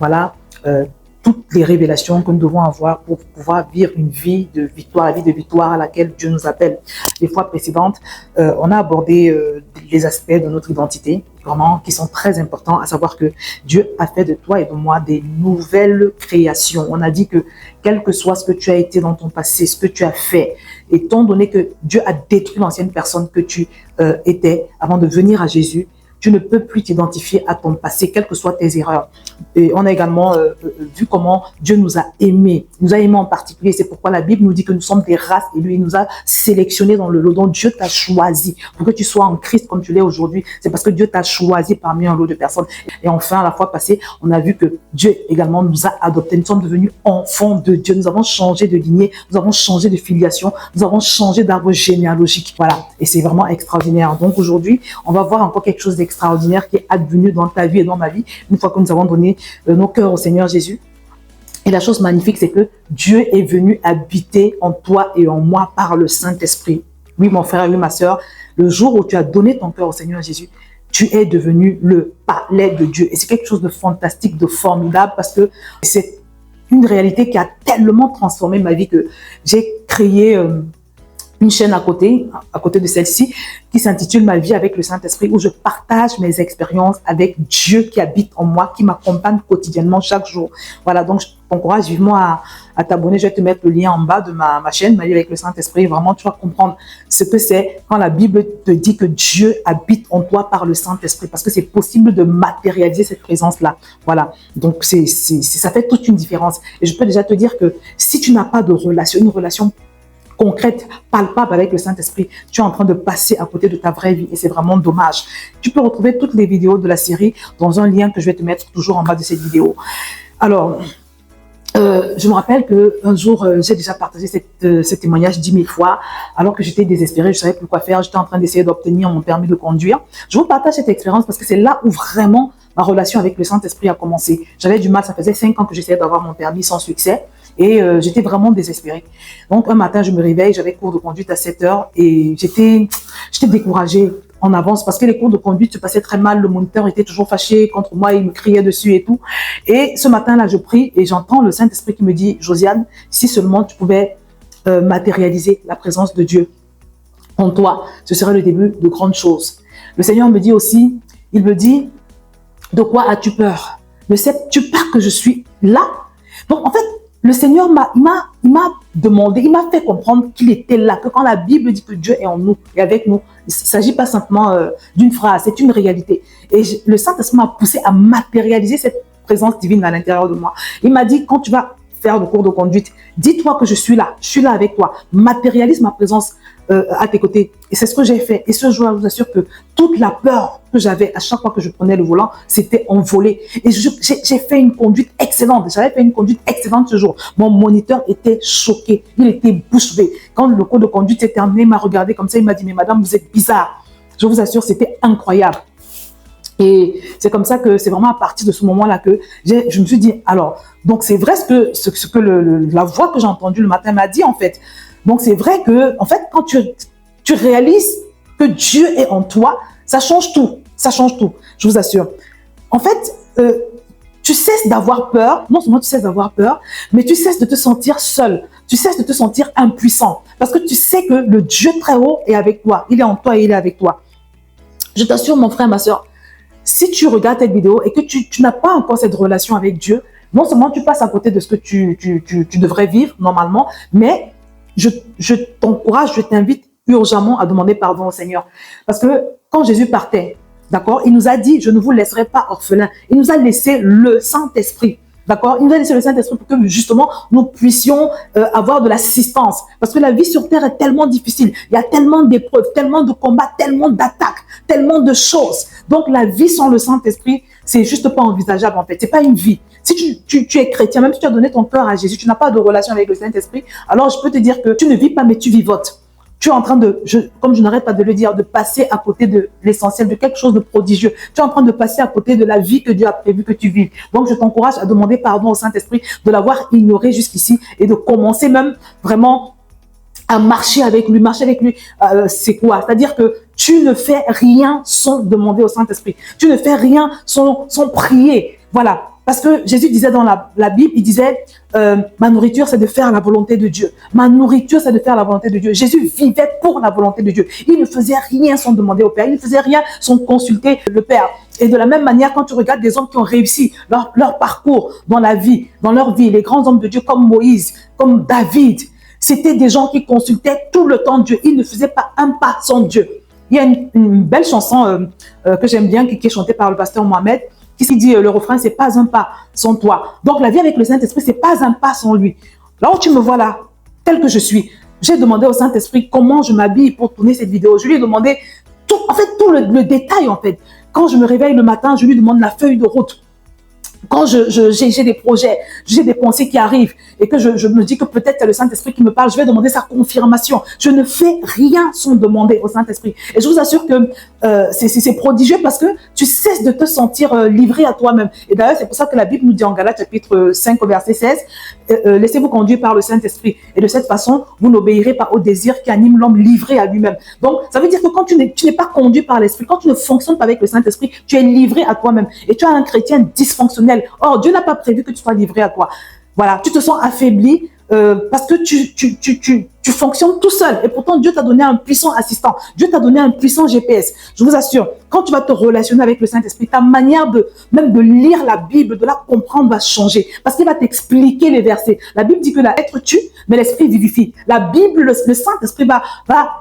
voilà, toutes les révélations que nous devons avoir pour pouvoir vivre une vie de victoire, la vie de victoire à laquelle Dieu nous appelle. Les fois précédentes, on a abordé les aspects de notre identité, vraiment, qui sont très importants, à savoir que Dieu a fait de toi et de moi des nouvelles créations. On a dit que quel que soit ce que tu as été dans ton passé, ce que tu as fait, étant donné que Dieu a détruit l'ancienne personne que tu étais avant de venir à Jésus, tu ne peux plus t'identifier à ton passé, quelles que soient tes erreurs. Et on a également vu comment Dieu nous a aimés. Il nous a aimés en particulier. C'est pourquoi la Bible nous dit que nous sommes des races et lui, il nous a sélectionnés dans le lot. Donc Dieu t'a choisi pour que tu sois en Christ comme tu l'es aujourd'hui. C'est parce que Dieu t'a choisi parmi un lot de personnes. Et enfin, la fois passée, on a vu que Dieu également nous a adoptés. Nous sommes devenus enfants de Dieu. Nous avons changé de lignée, nous avons changé de filiation, nous avons changé d'arbre généalogique. Voilà. Et c'est vraiment extraordinaire. Donc aujourd'hui, on va voir encore quelque chose extraordinaire qui est advenu dans ta vie et dans ma vie, une fois que nous avons donné nos cœurs au Seigneur Jésus. Et la chose magnifique, c'est que Dieu est venu habiter en toi et en moi par le Saint-Esprit. Oui, mon frère, oui, ma sœur, le jour où tu as donné ton cœur au Seigneur Jésus, tu es devenu le palais de Dieu. Et c'est quelque chose de fantastique, de formidable, parce que c'est une réalité qui a tellement transformé ma vie que j'ai créé une chaîne à côté de celle-ci, qui s'intitule Ma vie avec le Saint-Esprit, où je partage mes expériences avec Dieu qui habite en moi, qui m'accompagne quotidiennement chaque jour. Voilà, donc je t'encourage vivement à t'abonner. Je vais te mettre le lien en bas de ma chaîne, Ma vie avec le Saint-Esprit. Vraiment, tu vas comprendre ce que c'est quand la Bible te dit que Dieu habite en toi par le Saint-Esprit, parce que c'est possible de matérialiser cette présence-là. Voilà, donc ça fait toute une différence. Et je peux déjà te dire que si tu n'as pas de relation, une relation concrète, palpable avec le Saint-Esprit, tu es en train de passer à côté de ta vraie vie et c'est vraiment dommage. Tu peux retrouver toutes les vidéos de la série dans un lien que je vais te mettre toujours en bas de cette vidéo. Alors, je me rappelle qu'un jour, j'ai déjà partagé ce témoignage 10 000 fois, alors que j'étais désespérée, je ne savais plus quoi faire, j'étais en train d'essayer d'obtenir mon permis de conduire. Je vous partage cette expérience parce que c'est là où vraiment ma relation avec le Saint-Esprit a commencé. J'avais du mal, ça faisait 5 ans que j'essayais d'avoir mon permis sans succès. Et j'étais vraiment désespérée. Donc, un matin, je me réveille, j'avais cours de conduite à 7 heures et j'étais découragée en avance parce que les cours de conduite se passaient très mal. Le moniteur était toujours fâché contre moi, il me criait dessus et tout. Et ce matin-là, je prie et j'entends le Saint-Esprit qui me dit « Josiane, si seulement tu pouvais matérialiser la présence de Dieu en toi, ce serait le début de grandes choses. » Le Seigneur me dit aussi, il me dit « De quoi as-tu peur? Ne sais-tu pas que je suis là ?» Donc, en fait, le Seigneur m'a demandé, il m'a fait comprendre qu'il était là, que quand la Bible dit que Dieu est en nous et avec nous, il ne s'agit pas simplement d'une phrase, c'est une réalité. Et le Saint-Esprit m'a poussé à matérialiser cette présence divine à l'intérieur de moi. Il m'a dit, quand tu vas faire le cours de conduite, dis-toi que je suis là avec toi, matérialise ma présence à tes côtés. Et c'est ce que j'ai fait. Et ce jour-là, je vous assure que toute la peur que j'avais à chaque fois que je prenais le volant, c'était envolé. Et j'ai fait une conduite excellente. J'avais fait une conduite excellente ce jour. Mon moniteur était choqué. Il était bouche bée. Quand le cours de conduite s'est terminé, il m'a regardé comme ça. Il m'a dit, mais madame, vous êtes bizarre. Je vous assure, c'était incroyable. Et c'est comme ça que c'est vraiment à partir de ce moment-là que je me suis dit, alors, donc c'est vrai ce que la voix que j'ai entendue le matin m'a dit en fait. Donc c'est vrai que, en fait, quand tu réalises que Dieu est en toi, ça change tout. Ça change tout, je vous assure. En fait, tu cesses d'avoir peur. Non seulement tu cesses d'avoir peur, mais tu cesses de te sentir seul. Tu cesses de te sentir impuissant. Parce que tu sais que le Dieu très haut est avec toi. Il est en toi et il est avec toi. Je t'assure, mon frère, ma soeur, si tu regardes cette vidéo et que tu n'as pas encore cette relation avec Dieu, non seulement tu passes à côté de ce que tu devrais vivre normalement, mais je t'encourage, je t'invite urgemment à demander pardon au Seigneur. Parce que quand Jésus partait, d'accord, il nous a dit, je ne vous laisserai pas orphelins. Il nous a laissé le Saint-Esprit. D'accord? Il nous a laissé le Saint-Esprit pour que justement nous puissions avoir de l'assistance. Parce que la vie sur terre est tellement difficile. Il y a tellement d'épreuves, tellement de combats, tellement d'attaques, tellement de choses. Donc la vie sans le Saint-Esprit, c'est juste pas envisageable en fait. C'est pas une vie. Si tu es chrétien, même si tu as donné ton cœur à Jésus, tu n'as pas de relation avec le Saint-Esprit, alors je peux te dire que tu ne vis pas, mais tu vivotes. Tu es en train de, comme je n'arrête pas de le dire, de passer à côté de l'essentiel, de quelque chose de prodigieux. Tu es en train de passer à côté de la vie que Dieu a prévu que tu vives. Donc, je t'encourage à demander pardon au Saint-Esprit de l'avoir ignoré jusqu'ici et de commencer même vraiment à marcher avec lui. Marcher avec lui, c'est quoi? C'est-à-dire que tu ne fais rien sans demander au Saint-Esprit. Tu ne fais rien sans prier. Voilà. Parce que Jésus disait dans la Bible, il disait, ma nourriture, c'est de faire la volonté de Dieu. Ma nourriture, c'est de faire la volonté de Dieu. Jésus vivait pour la volonté de Dieu. Il ne faisait rien sans demander au Père. Il ne faisait rien sans consulter le Père. Et de la même manière, quand tu regardes des hommes qui ont réussi leur parcours dans la vie, dans leur vie, les grands hommes de Dieu comme Moïse, comme David, c'était des gens qui consultaient tout le temps Dieu. Ils ne faisaient pas un pas sans Dieu. Il y a une belle chanson que j'aime bien, qui est chantée par le pasteur Mohamed, qui dit le refrain, c'est pas un pas sans toi. Donc la vie avec le Saint-Esprit, c'est pas un pas sans lui. Là où tu me vois là, tel que je suis, j'ai demandé au Saint-Esprit comment je m'habille pour tourner cette vidéo. Je lui ai demandé tout le détail en fait. Quand je me réveille le matin, je lui demande la feuille de route. Quand j'ai des projets, j'ai des pensées qui arrivent et que je me dis que peut-être c'est le Saint-Esprit qui me parle, je vais demander sa confirmation. Je ne fais rien sans demander au Saint-Esprit. Et je vous assure que c'est prodigieux parce que tu cesses de te sentir livré à toi-même. Et d'ailleurs, c'est pour ça que la Bible nous dit en Galates chapitre 5 au verset 16, laissez-vous conduire par le Saint-Esprit. Et de cette façon, vous n'obéirez pas aux désirs qui animent l'homme livré à lui-même. Donc, ça veut dire que quand tu n'es pas conduit par l'Esprit, quand tu ne fonctionnes pas avec le Saint-Esprit, tu es livré à toi-même. Et tu es un chrétien dysfonctionnel. Or, Dieu n'a pas prévu que tu sois livré à toi. Voilà, tu te sens affaibli parce que tu fonctionnes tout seul. Et pourtant, Dieu t'a donné un puissant assistant. Dieu t'a donné un puissant GPS. Je vous assure, quand tu vas te relationner avec le Saint-Esprit, ta manière même de lire la Bible, de la comprendre va changer. Parce qu'il va t'expliquer les versets. La Bible dit que la lettre tue, mais l'Esprit vivifie. La Bible, le Saint-Esprit va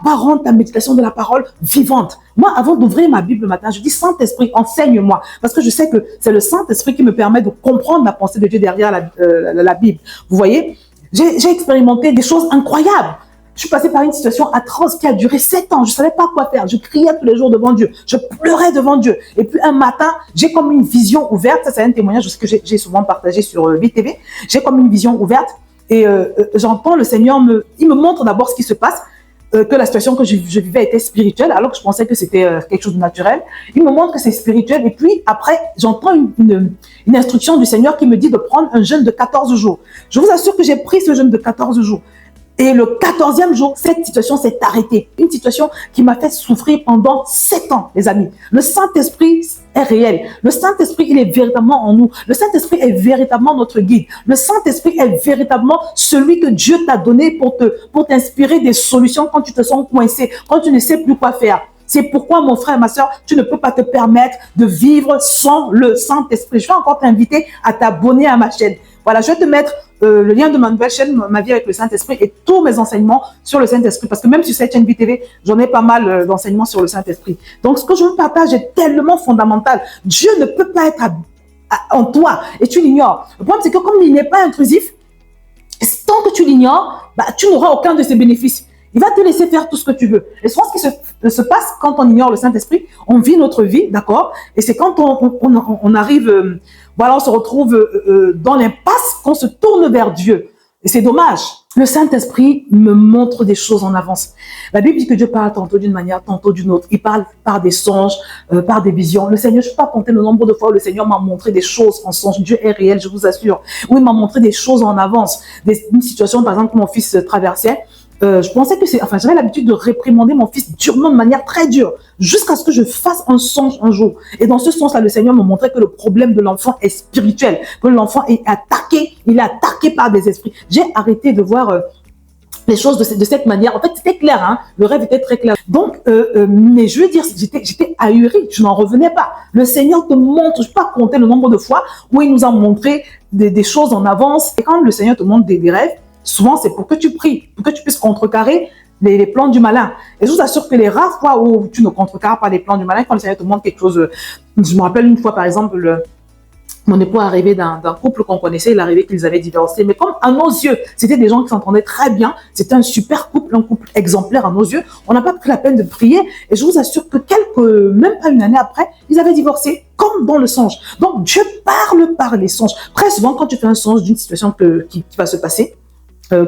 rendre ta méditation de la parole vivante. Moi, avant d'ouvrir ma Bible le matin, je dis Saint-Esprit, enseigne-moi. Parce que je sais que c'est le Saint-Esprit qui me permet de comprendre la pensée de Dieu derrière la Bible. Vous voyez, j'ai expérimenté des choses incroyables. Je suis passée par une situation atroce qui a duré 7 ans. Je ne savais pas quoi faire. Je criais tous les jours devant Dieu. Je pleurais devant Dieu. Et puis un matin, j'ai comme une vision ouverte. Ça, c'est un témoignage que j'ai souvent partagé sur VTV. J'ai comme une vision ouverte. Et j'entends le Seigneur, il me montre d'abord ce qui se passe. Que la situation que je vivais était spirituelle, alors que je pensais que c'était quelque chose de naturel. Il me montre que c'est spirituel. Et puis après, j'entends une instruction du Seigneur qui me dit de prendre un jeûne de 14 jours. Je vous assure que j'ai pris ce jeûne de 14 jours. Et le 14e jour, cette situation s'est arrêtée. Une situation qui m'a fait souffrir pendant 7 ans, les amis. Le Saint-Esprit est réel. Le Saint-Esprit, il est véritablement en nous. Le Saint-Esprit est véritablement notre guide. Le Saint-Esprit est véritablement celui que Dieu t'a donné pour t'inspirer des solutions quand tu te sens coincé, quand tu ne sais plus quoi faire. C'est pourquoi, mon frère et ma soeur, tu ne peux pas te permettre de vivre sans le Saint-Esprit. Je vais encore t'inviter à t'abonner à ma chaîne. Voilà, je vais te mettre le lien de ma nouvelle chaîne, Ma vie avec le Saint-Esprit, et tous mes enseignements sur le Saint-Esprit. Parce que même sur cette chaîne BTV, j'en ai pas mal d'enseignements sur le Saint-Esprit. Donc, ce que je vous partage est tellement fondamental. Dieu ne peut pas être en toi et tu l'ignores. Le problème, c'est que comme il n'est pas intrusif, tant que tu l'ignores, tu n'auras aucun de ses bénéfices. Il va te laisser faire tout ce que tu veux. Et souvent, ce qui se passe quand on ignore le Saint-Esprit, on vit notre vie, d'accord? Et c'est quand on arrive, voilà, on se retrouve dans l'impasse qu'on se tourne vers Dieu. Et c'est dommage. Le Saint-Esprit me montre des choses en avance. La Bible dit que Dieu parle tantôt d'une manière, tantôt d'une autre. Il parle par des songes, par des visions. Le Seigneur, je ne peux pas compter le nombre de fois où le Seigneur m'a montré des choses en songe. Dieu est réel, je vous assure. Où il m'a montré des choses en avance. Une situation, par exemple, que mon fils traversait. Je pensais que j'avais l'habitude de réprimander mon fils durement, de manière très dure, jusqu'à ce que je fasse un songe un jour. Et dans ce sens-là, le Seigneur me montrait que le problème de l'enfant est spirituel, que l'enfant est attaqué, il est attaqué par des esprits. J'ai arrêté de voir les choses de cette manière. En fait, c'était clair, hein? Le rêve était très clair. Donc, mais je veux dire, j'étais ahurie, je n'en revenais pas. Le Seigneur te montre, je ne peux pas compter le nombre de fois où il nous a montré des choses en avance. Et quand le Seigneur te montre des rêves, souvent, c'est pour que tu pries, pour que tu puisses contrecarrer les plans du malin. Et je vous assure que les rares fois où tu ne contrecarres pas les plans du malin, quand le Seigneur te montre quelque chose, je me rappelle une fois, par exemple, mon époux est arrivé d'un couple qu'on connaissait, il arrivait qu'ils avaient divorcé, mais comme à nos yeux, c'était des gens qui s'entendaient très bien, c'était un super couple, un couple exemplaire à nos yeux, on n'a pas pris la peine de prier, et je vous assure que même pas une année après, ils avaient divorcé, comme dans le songe. Donc Dieu parle par les songes. Très souvent, quand tu fais un songe d'une situation qui va se passer,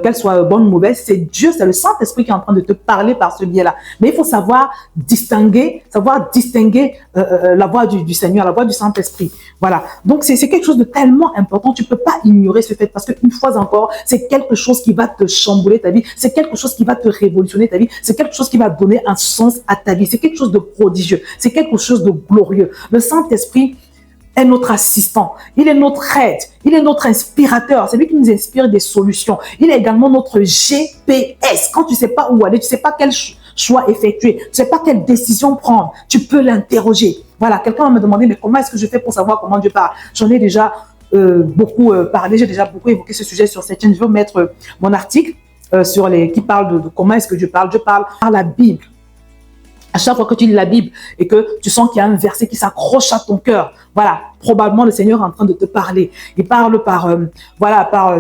qu'elle soit bonne ou mauvaise, c'est Dieu, c'est le Saint-Esprit qui est en train de te parler par ce biais-là. Mais il faut savoir distinguer la voix du Seigneur, la voix du Saint-Esprit. Voilà. Donc, c'est quelque chose de tellement important. Tu peux pas ignorer ce fait parce qu'une fois encore, c'est quelque chose qui va te chambouler ta vie. C'est quelque chose qui va te révolutionner ta vie. C'est quelque chose qui va donner un sens à ta vie. C'est quelque chose de prodigieux. C'est quelque chose de glorieux. Le Saint-Esprit est notre assistant, il est notre aide, il est notre inspirateur, c'est lui qui nous inspire des solutions. Il est également notre GPS. Quand tu ne sais pas où aller, tu ne sais pas quel choix effectuer, tu ne sais pas quelle décision prendre, tu peux l'interroger. Voilà, quelqu'un m'a demandé, mais comment est-ce que je fais pour savoir comment Dieu parle? J'en ai déjà beaucoup parlé, j'ai déjà beaucoup évoqué ce sujet sur cette chaîne. Je vais mettre mon article qui parle de comment est-ce que Dieu parle. Dieu parle par la Bible. À chaque fois que tu lis la Bible et que tu sens qu'il y a un verset qui s'accroche à ton cœur, voilà, probablement le Seigneur est en train de te parler. Il parle par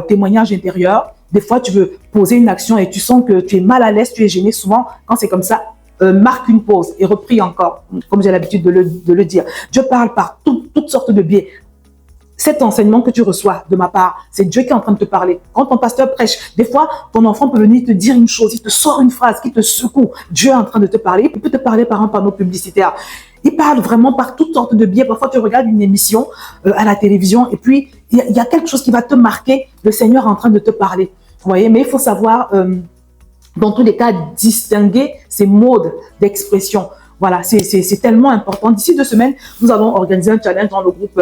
témoignage intérieur. Des fois, tu veux poser une action et tu sens que tu es mal à l'aise, tu es gêné. Souvent, quand c'est comme ça, marque une pause et repris encore, comme j'ai l'habitude de le dire. Dieu parle par toutes sortes de biais. Cet enseignement que tu reçois de ma part, c'est Dieu qui est en train de te parler. Quand ton pasteur prêche, des fois, ton enfant peut venir te dire une chose, il te sort une phrase qui te secoue. Dieu est en train de te parler. Il peut te parler par un panneau publicitaire. Il parle vraiment par toutes sortes de biais. Parfois, tu regardes une émission à la télévision et puis, il y a quelque chose qui va te marquer. Le Seigneur est en train de te parler. Vous voyez, mais il faut savoir, dans tous les cas, distinguer ces modes d'expression. Voilà, c'est tellement important. D'ici 2 semaines, nous allons organiser un challenge dans le groupe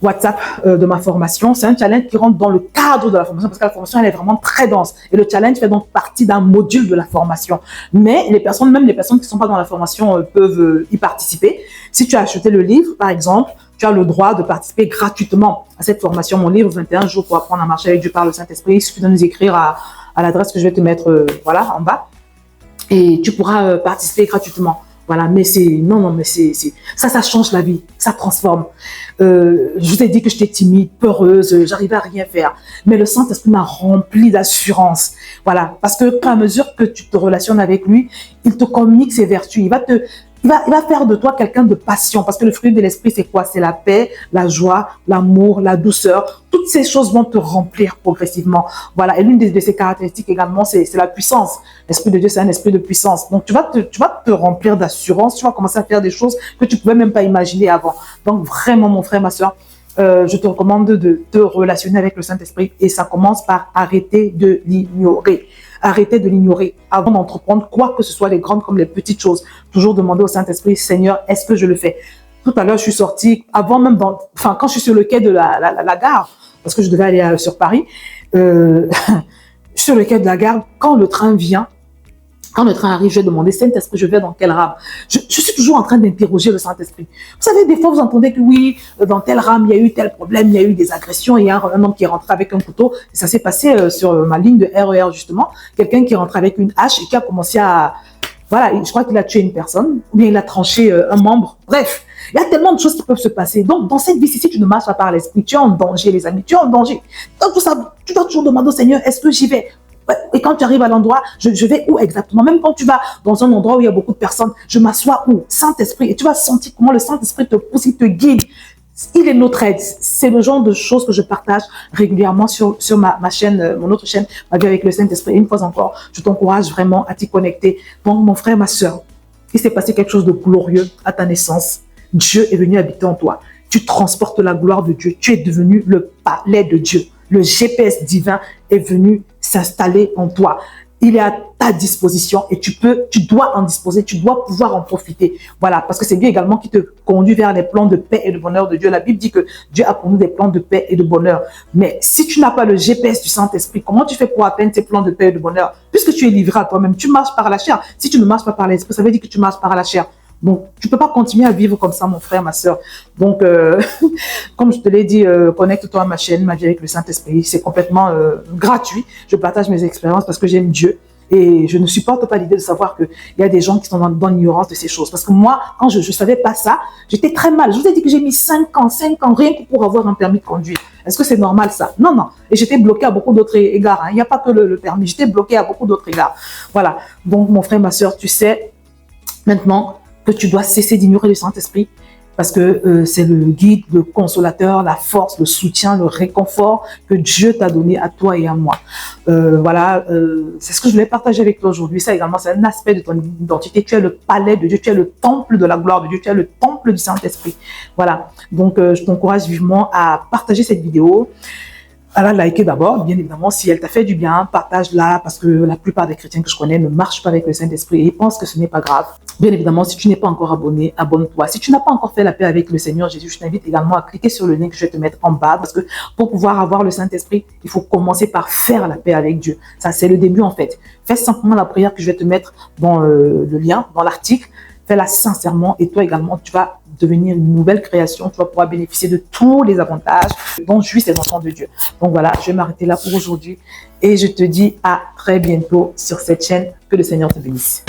WhatsApp de ma formation. C'est un challenge qui rentre dans le cadre de la formation parce que la formation, elle est vraiment très dense. Et le challenge fait donc partie d'un module de la formation. Mais même les personnes qui ne sont pas dans la formation peuvent y participer. Si tu as acheté le livre, par exemple, tu as le droit de participer gratuitement à cette formation. Mon livre, 21 jours pour apprendre à marcher avec Dieu par le Saint-Esprit. Il suffit de nous écrire à l'adresse que je vais te mettre voilà, en bas. Et tu pourras participer gratuitement. Voilà, mais ça change la vie, ça transforme. Je vous ai dit que j'étais timide, peureuse, j'arrivais à rien faire. Mais le Saint-Esprit m'a rempli d'assurance. Voilà, parce que à mesure que tu te relationnes avec lui, il te communique ses vertus. Il va faire de toi quelqu'un de patient, parce que le fruit de l'esprit, c'est quoi? C'est la paix, la joie, l'amour, la douceur. Toutes ces choses vont te remplir progressivement. Voilà, et l'une de ces caractéristiques également, c'est la puissance. L'esprit de Dieu, c'est un esprit de puissance. Donc, tu vas te remplir d'assurance, tu vas commencer à faire des choses que tu ne pouvais même pas imaginer avant. Donc, vraiment, mon frère, ma soeur, je te recommande de te relationner avec le Saint-Esprit et ça commence par arrêter de l'ignorer. Arrêtez de l'ignorer avant d'entreprendre quoi que ce soit, les grandes comme les petites choses. Toujours demander au Saint-Esprit, Seigneur, est-ce que je le fais? Tout à l'heure, je suis sortie, quand je suis sur le quai de la gare, parce que je devais aller sur Paris, sur le quai de la gare, quand le train vient, quand le train arrive, je vais demander, Saint-Esprit, je vais dans quelle rame? Je suis toujours en train d'interroger le Saint-Esprit. Vous savez, des fois, vous entendez que oui, dans telle rame, il y a eu tel problème, il y a eu des agressions, il y a un homme qui est rentré avec un couteau. Et ça s'est passé sur ma ligne de RER, justement. Quelqu'un qui est rentré avec une hache et qui a commencé à... Voilà, je crois qu'il a tué une personne, ou bien il a tranché un membre. Bref, il y a tellement de choses qui peuvent se passer. Donc, dans cette vie, si tu ne marches pas par l'Esprit, tu es en danger, les amis, tu es en danger. Donc, tout ça, tu dois toujours demander au Seigneur, est-ce que j'y vais? Et quand tu arrives à l'endroit, je vais où exactement? Même quand tu vas dans un endroit où il y a beaucoup de personnes, je m'assois où? Saint-Esprit. Et tu vas sentir comment le Saint-Esprit te pousse, il te guide. Il est notre aide. C'est le genre de choses que je partage régulièrement sur ma chaîne, mon autre chaîne, Ma vie avec le Saint-Esprit. Et une fois encore, je t'encourage vraiment à t'y connecter. Donc, mon frère, ma soeur, il s'est passé quelque chose de glorieux à ta naissance. Dieu est venu habiter en toi. Tu transportes la gloire de Dieu. Tu es devenu le palais de Dieu. Le GPS divin est venu s'installer en toi. Il est à ta disposition et tu dois en disposer, tu dois pouvoir en profiter. Voilà, parce que c'est Dieu également qui te conduit vers les plans de paix et de bonheur de Dieu. La Bible dit que Dieu a pour nous des plans de paix et de bonheur. Mais si tu n'as pas le GPS du Saint-Esprit, comment tu fais pour atteindre ces plans de paix et de bonheur? Puisque tu es livré à toi-même, tu marches par la chair. Si tu ne marches pas par l'Esprit, ça veut dire que tu marches par la chair. Donc, tu ne peux pas continuer à vivre comme ça, mon frère, ma soeur. Donc, comme je te l'ai dit, connecte-toi à ma chaîne, Ma vie avec le Saint-Esprit. C'est complètement gratuit. Je partage mes expériences parce que j'aime Dieu. Et je ne supporte pas l'idée de savoir qu'il y a des gens qui sont dans l'ignorance de ces choses. Parce que moi, quand je ne savais pas ça, j'étais très mal. Je vous ai dit que j'ai mis 5 ans rien que pour avoir un permis de conduire. Est-ce que c'est normal ça? Non, non. Et j'étais bloquée à beaucoup d'autres égards. Il n'y a pas que le permis. J'étais bloquée à beaucoup d'autres égards. Voilà. Donc, mon frère, ma soeur, tu sais maintenant que tu dois cesser d'ignorer le Saint-Esprit parce que c'est le guide, le consolateur, la force, le soutien, le réconfort que Dieu t'a donné à toi et à moi. Voilà, c'est ce que je voulais partager avec toi aujourd'hui. Ça également, c'est un aspect de ton identité. Tu es le palais de Dieu, tu es le temple de la gloire de Dieu, tu es le temple du Saint-Esprit. Voilà, donc je t'encourage vivement à partager cette vidéo, à la liker d'abord, bien évidemment. Si elle t'a fait du bien, partage-la, parce que la plupart des chrétiens que je connais ne marchent pas avec le Saint-Esprit et pensent que ce n'est pas grave. Bien évidemment, si tu n'es pas encore abonné, abonne-toi. Si tu n'as pas encore fait la paix avec le Seigneur Jésus, je t'invite également à cliquer sur le lien que je vais te mettre en bas, parce que pour pouvoir avoir le Saint-Esprit, il faut commencer par faire la paix avec Dieu. Ça, c'est le début en fait. Fais simplement la prière que je vais te mettre dans le lien, dans l'article. Fais-la sincèrement et toi également, tu vas devenir une nouvelle création. Tu vas pouvoir bénéficier de tous les avantages dont jouissent les enfants de Dieu. Donc voilà, je vais m'arrêter là pour aujourd'hui et je te dis à très bientôt sur cette chaîne. Que le Seigneur te bénisse.